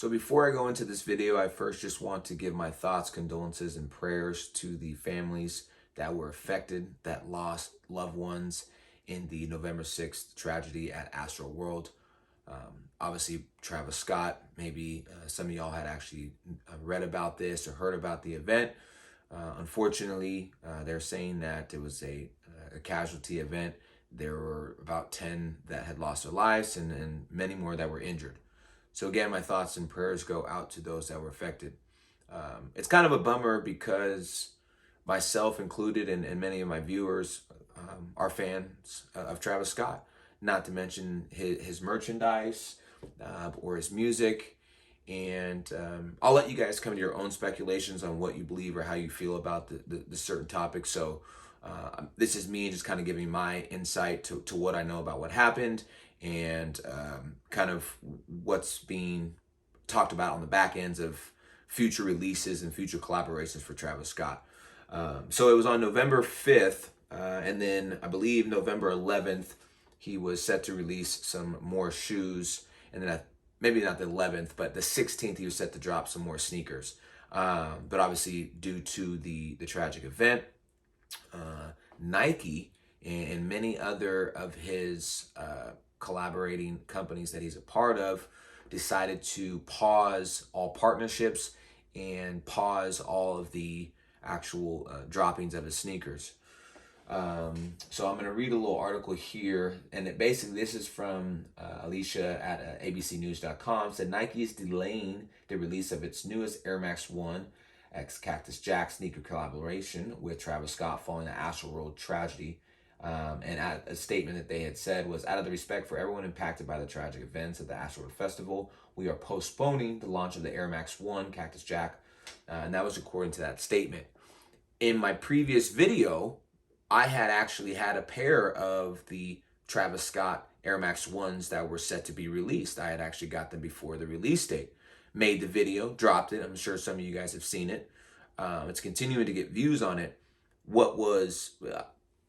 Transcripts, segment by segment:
So before I go into this video, I first just want to give my thoughts, condolences, and prayers to the families that were affected, that lost loved ones in the November 6th tragedy at Astro World. Obviously, Travis Scott, maybe some of y'all had actually read about this or heard about the event. Unfortunately, they're saying that it was a casualty event. There were about 10 that had lost their lives and many more that were injured. So again, my thoughts and prayers go out to those that were affected. It's kind of a bummer because myself included and many of my viewers are fans of Travis Scott, not to mention his merchandise or his music. And I'll let you guys come to your own speculations on what you believe or how you feel about the certain topics. So this is me just kind of giving my insight to what I know about what happened and kind of what's being talked about on the back ends of future releases and future collaborations for Travis Scott. So it was on November 5th, and then I believe November 11th, he was set to release some more shoes, and then maybe not the 11th, but the 16th, he was set to drop some more sneakers. But obviously, due to the tragic event, Nike and many other of his collaborating companies that he's a part of decided to pause all partnerships and pause all of the actual droppings of his sneakers. So I'm going to read a little article here, and this is from Alicia at abcnews.com. Said Nike is delaying the release of its newest Air Max 1 X Cactus Jack sneaker collaboration with Travis Scott following the Astroworld tragedy. And a statement that they had said was, out of the respect for everyone impacted by the tragic events at the Astroworld Festival, we are postponing the launch of the Air Max 1 Cactus Jack. And that was according to that statement. In my previous video, I had actually had a pair of the Travis Scott Air Max 1s that were set to be released. I had actually got them before the release date. Made the video, dropped it. I'm sure some of you guys have seen it. It's continuing to get views on it. What was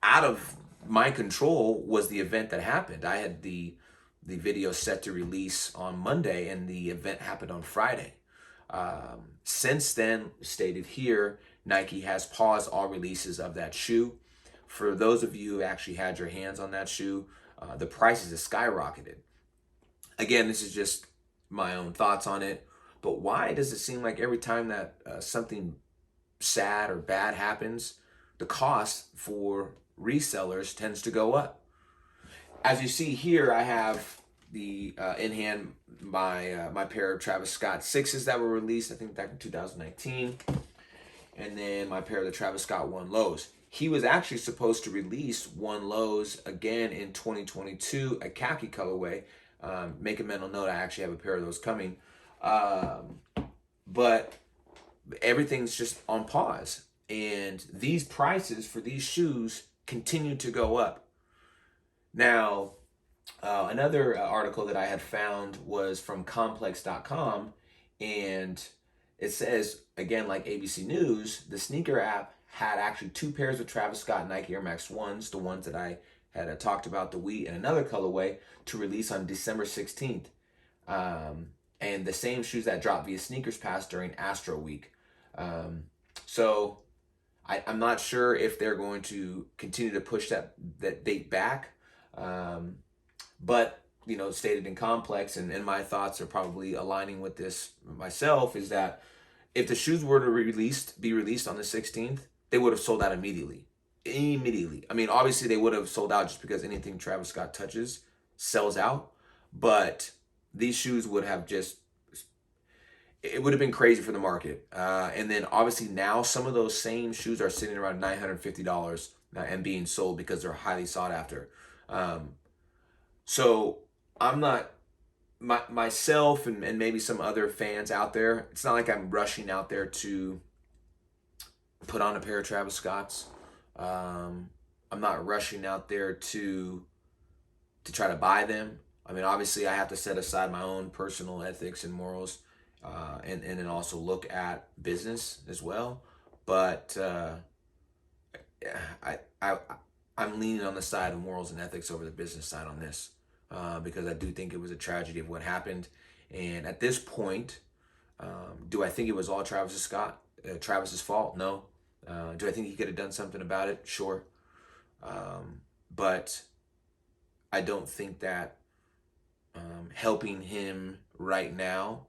out of my control was the event that happened. I had the video set to release on Monday, and the event happened on Friday. Since then, stated here, Nike has paused all releases of that shoe. For those of you who actually had your hands on that shoe, the prices have skyrocketed. Again, this is just my own thoughts on it, but why does it seem like every time that something sad or bad happens, the cost for resellers tends to go up? As you see here, I have the in hand my pair of Travis Scott 6s that were released, I think back in 2019, and then my pair of the Travis Scott 1 lows. He was actually supposed to release 1 lows again in 2022, a khaki colorway. Make a mental note, I actually have a pair of those coming. But everything's just on pause. And these prices for these shoes continue to go up. Now, another article that I had found was from complex.com, and it says, again, like ABC News, the sneaker app had actually 2 pairs of Travis Scott Nike Air Max 1s, the ones that I had talked about, the wheat, and another colorway to release on December 16th. And the same shoes that dropped via Sneakers Pass during Astro Week. So I'm not sure if they're going to continue to push that date back. But, you know, stated in Complex, and my thoughts are probably aligning with this myself, is that if the shoes were to be released on the 16th, they would have sold out immediately. I mean, obviously they would have sold out just because anything Travis Scott touches sells out. But these shoes would have it would have been crazy for the market. And then obviously now some of those same shoes are sitting around $950 and being sold because they're highly sought after. So I'm not, myself and maybe some other fans out there, it's not like I'm rushing out there to put on a pair of Travis Scotts. I'm not rushing out there to try to buy them. I mean, obviously I have to set aside my own personal ethics and morals, and then also look at business as well. But I'm leaning on the side of morals and ethics over the business side on this, because I do think it was a tragedy of what happened, And at this point, do I think it was all Travis's fault? No. Do I think he could have done something about it? Sure. But I don't think that helping him right now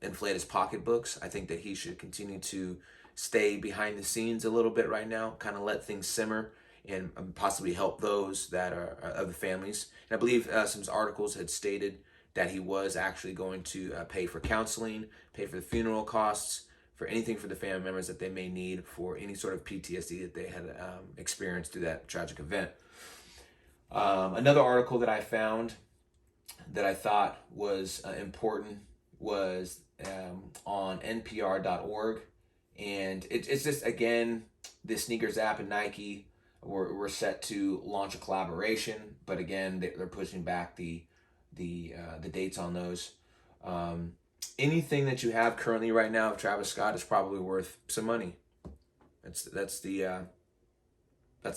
inflate his pocketbooks. I think that he should continue to stay behind the scenes a little bit right now, kind of let things simmer and possibly help those that are of the families. And I believe some articles had stated that he was actually going to pay for counseling, pay for the funeral costs, for anything for the family members that they may need for any sort of PTSD that they had experienced through that tragic event. Another article that I found that I thought was important was on NPR.org. And it's just, again, the sneakers app and Nike were set to launch a collaboration. But again, they're pushing back the dates on those. Anything that you have currently right now of Travis Scott is probably worth some money. That's the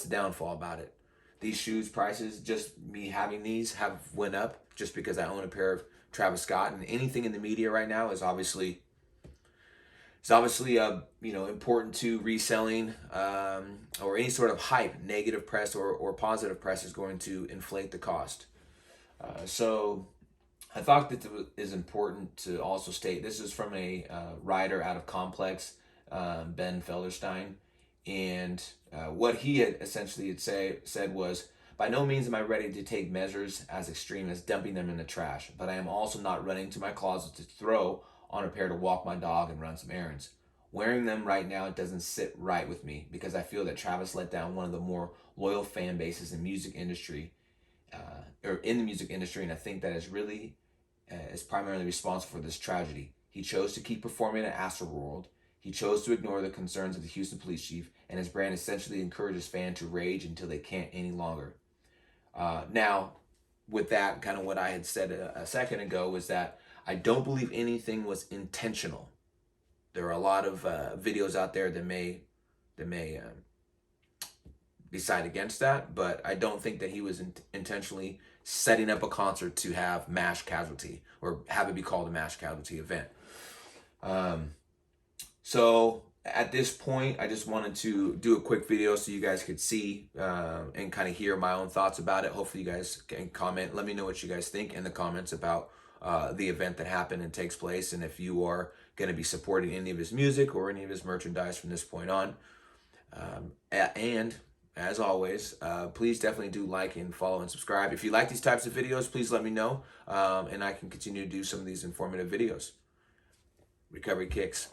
downfall about it. These shoes prices, just me having these, have went up just because I own a pair of Travis Scott, and anything in the media right now is obviously important to reselling, or any sort of hype. Negative press or positive press is going to inflate the cost. So I thought that it is important to also state, this is from a writer out of Complex, Ben Felderstein, and what he had essentially said was, by no means am I ready to take measures as extreme as dumping them in the trash, but I am also not running to my closet to throw on a pair to walk my dog and run some errands. Wearing them right now doesn't sit right with me because I feel that Travis let down one of the more loyal fan bases in music industry, in the music industry, and I think that is primarily responsible for this tragedy. He chose to keep performing at Astroworld. He chose to ignore the concerns of the Houston police chief, and his brand essentially encourages fans to rage until they can't any longer. Now, with that, kind of what I had said a second ago was that I don't believe anything was intentional. There are a lot of videos out there that may decide against that, but I don't think that he was intentionally setting up a concert to have mass casualty or have it be called a mass casualty event. So at this point, I just wanted to do a quick video so you guys could see and kind of hear my own thoughts about it. Hopefully you guys can comment. Let me know what you guys think in the comments about the event that happened and takes place, and if you are going to be supporting any of his music or any of his merchandise from this point on. And as always, please definitely do like and follow and subscribe. If you like these types of videos, please let me know, and I can continue to do some of these informative videos. Recovery Kicks.